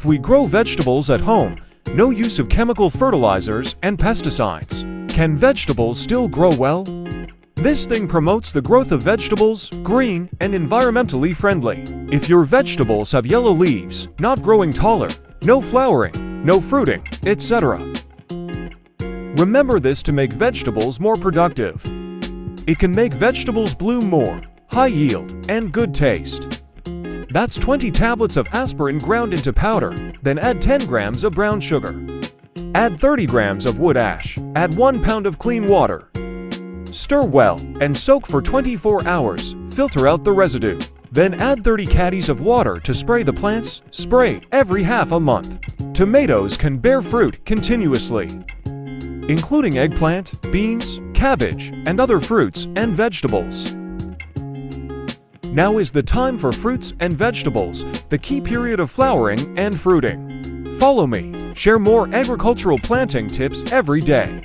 If we grow vegetables at home, no use of chemical fertilizers and pesticides. Can vegetables still grow well? This thing promotes the growth of vegetables, green and environmentally friendly. If your vegetables have yellow leaves, not growing taller, no flowering, no fruiting, etc. Remember this to make vegetables more productive. It can make vegetables bloom more, high yield, and good taste. That's 20 tablets of aspirin ground into powder, then add 10 grams of brown sugar. Add 30 grams of wood ash, add 1 pound of clean water. Stir well and soak for 24 hours, filter out the residue. Then add 30 caddies of water to spray the plants, spray every half a month. Tomatoes can bear fruit continuously, including eggplant, beans, cabbage, and other fruits and vegetables. Now is the time for fruits and vegetables, the key period of flowering and fruiting. Follow me, share more agricultural planting tips every day.